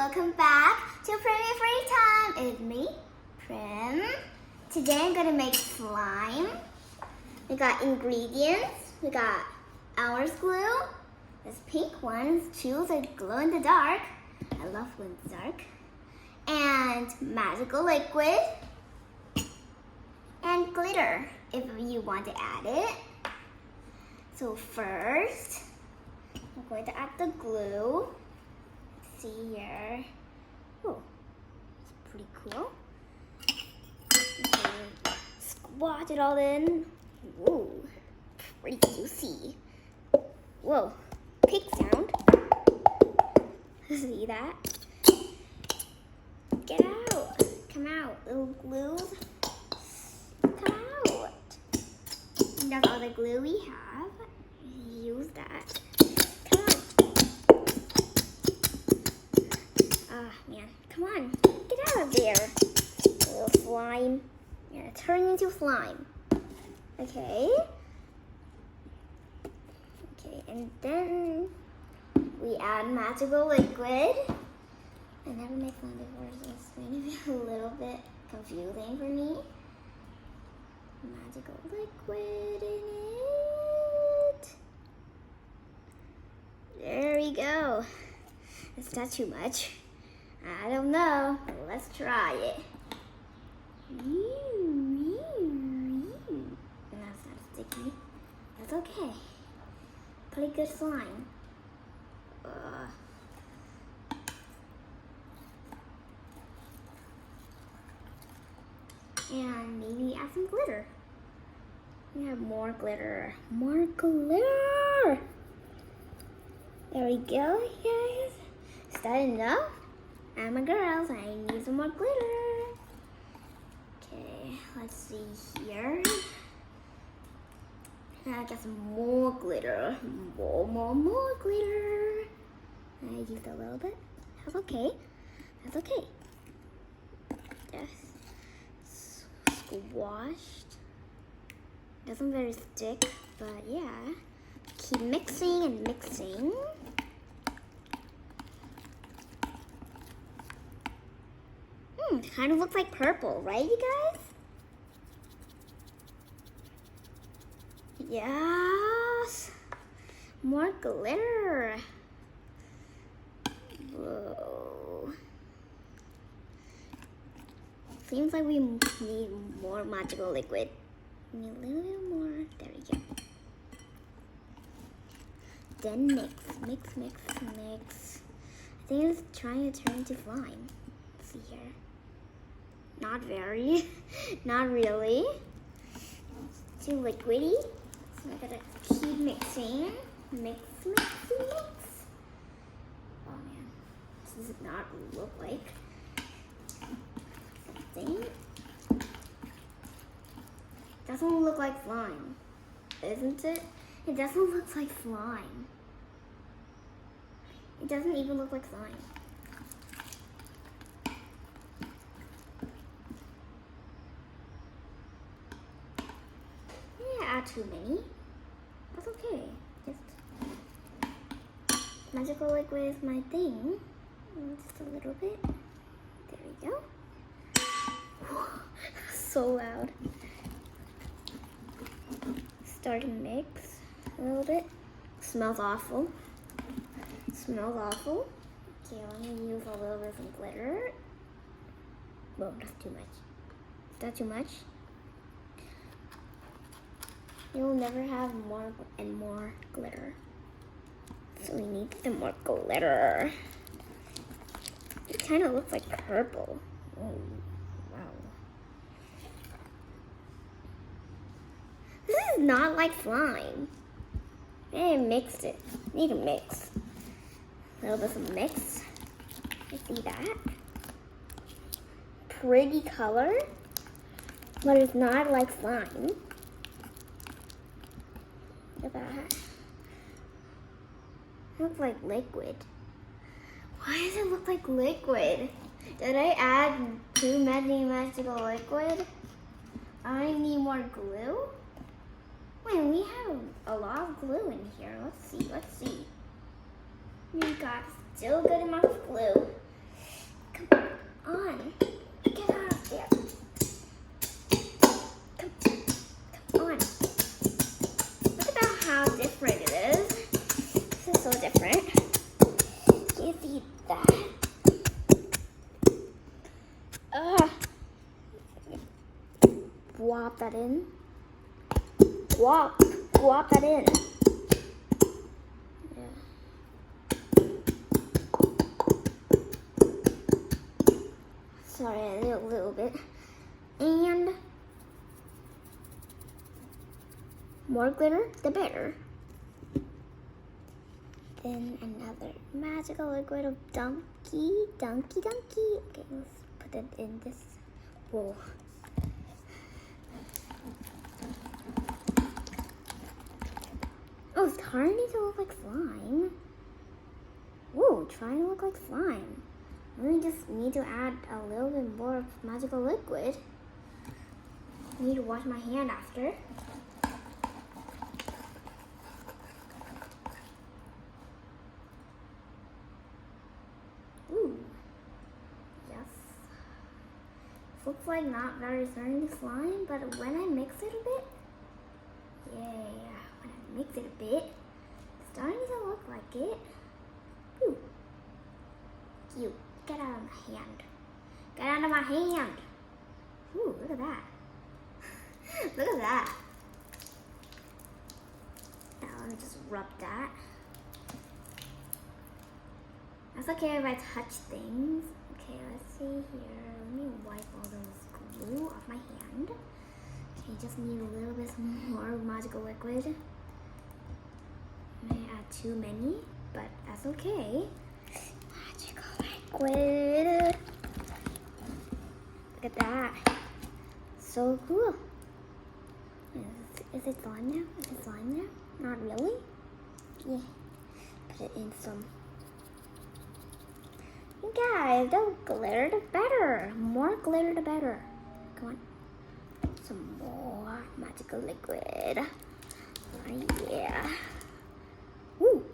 welcome back to Prim's Free Time. It's me, Prim. Today I'm gonna make slime. We got ingredients. We got Elmer's glue. This pink one. Choose a glow in the dark. I love glow in the dark. And magical liquid. And glitter if you want to add it. So first, I'm going to add the glue. Let's see here. Oh, it's pretty cool. Okay, squat it all in. Whoa, pretty juicy. Whoa, pig sound. See that? Get out. Come out, little glues. Come out. And that's all the glue we have. Use that. Come on. Ah, man. Come on. Get out of there. Little slime. You're gonna turn into slime. Okay. Okay, and then we add magical liquid. I never made slime before, so it's going to be a little bit confusing for me. Magical liquid in it. There we go. Is that too much? I don't know. Let's try it. And that's not sticky. That's okay. Pretty good slime. And maybe add some glitter. We have more glitter. More glitter! There we go, guys. Is that enough? I'm a girl, so I need some more glitter. Okay, let's see here. I got some more glitter. More glitter. I used a little bit. That's okay. That's okay. Just squashed. Doesn't very stick, but yeah. Keep mixing and mixing. Kind of looks like purple, right, you guys? Yes. More glitter. Whoa. Seems like we need more magical liquid. We need a little bit more. There we go. Then mix. I think it's trying to turn into slime. Let's see here. Not very. Not really. It's too liquidy. So I gotta keep mixing. Mix. Oh man. This does not look like something. Doesn't look like slime. Isn't it? It doesn't look like slime. It doesn't even look like slime. Yeah, add too many. That's okay. Just magical liquid is my thing. Just a little bit. There we go. So loud. Start to mix a little bit. Smells awful. Smells awful. Okay, let me use a little bit of glitter. Whoa, that's too much. Is that too much? You'll never have more and more glitter. So we need some more glitter. It kind of looks like purple. Oh, wow. This is not like slime. I mixed it. Need to mix. A little bit of mix. You see that? Pretty color, but it's not like slime. Look at that. It looks like liquid. Why does it look like liquid? Did I add too many magical liquid? I need more glue. Wait, we have a lot of glue in here. Let's see. We got still good amount of glue. on. Get out of there. Come on. Look at how different it is. This is so different. Do you see that? Whop that in. Whop that in. Sorry, I did a little bit. And more glitter, the better. Then another magical liquid of donkey. Okay, let's put it in this bowl. Oh, it's starting to look like slime. Ooh, trying to look like slime. We just need to add a little bit more of magical liquid. I need to wash my hand after. Ooh, yes. Looks like not very starting to slime, but when I mix it a bit, when I mix it a bit, it's starting to look like it. Ooh, cute. Get out of my hand. Get out of my hand. Ooh, look at that. Look at that. Now let me just rub that. That's okay if I touch things. Okay, let's see here. Let me wipe all those glue off my hand. Okay, just need a little bit more magical liquid. I may add too many, but that's okay. Liquid. Look at that. So cool. Is it slime now? Is it slime now? Not really? Yeah. Put it in some. You guys, the glitter the better. More glitter the better. Come on. Some more magical liquid. Oh, yeah. Woo.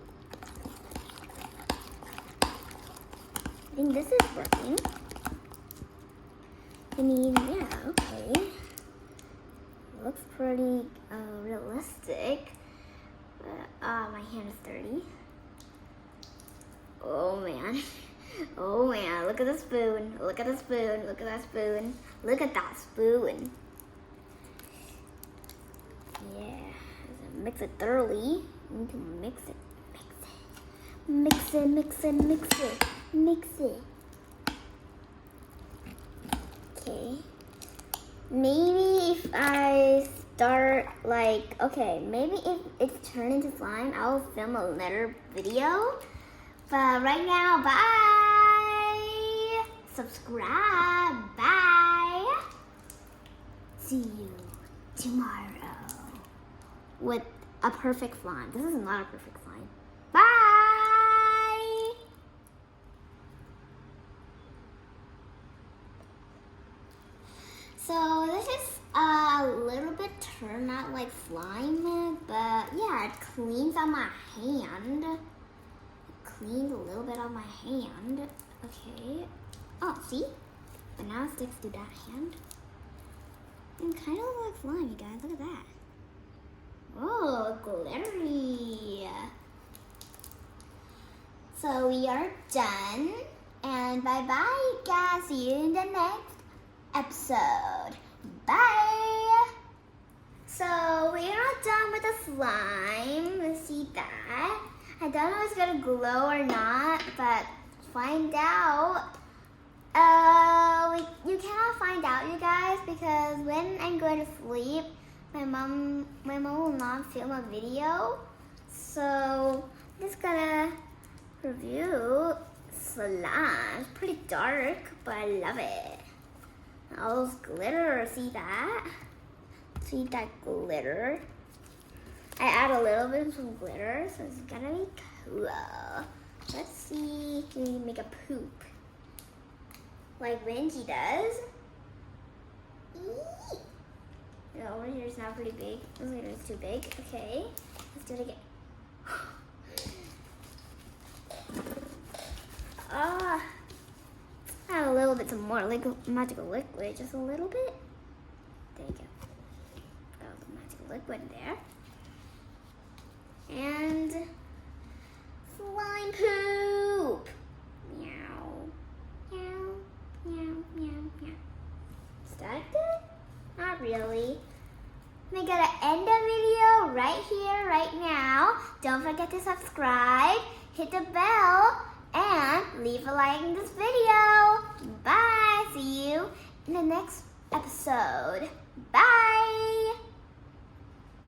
I think this is working. I mean, yeah, okay. Looks pretty realistic. My hand is dirty. Oh man. Oh man, look at the spoon. Look at the spoon. Look at that spoon. Look at that spoon. Yeah. Mix it thoroughly. You need to mix it. Mix it. Mix it. Mix it. Mix it. Okay. Maybe if I start like, okay, maybe if it's turned into slime, I'll film another video. But right now, bye. Subscribe. Bye. See you tomorrow with a perfect slime. This is not a perfect slime. Bye. So this is a little bit turned out like slime, but yeah, it cleans out my hand. It cleans a little bit on my hand. Okay. Oh, see? But now it sticks to that hand. It kind of looks like slime, you guys. Look at that. Oh, glittery. So we are done. And bye-bye, guys. See you in the next episode. Bye. So we are done with the slime. Let's see that. I don't know if it's gonna glow or not, but find out. You cannot find out, you guys, because when I'm going to sleep, my mom will not film a video. So I'm just gonna review slime. It's pretty dark, but I love it. All those glitter, see that? See that glitter? I add a little bit of glitter, so it's gonna be cool. Let's see if we make a poop. Like Benji does. Eee! No, over here is not pretty big. Over here is too big. Okay, let's do it again. Ah, I have a little bit put some more magical liquid, just a little bit. There you go. Got the magical liquid there. And slime poop. Meow. Meow. Meow. Meow. Meow. Is that good? Not really. We're gonna end the video right here, right now. Don't forget to subscribe, hit the bell, and leave a like in this video. Bye. See you in the next episode. Bye.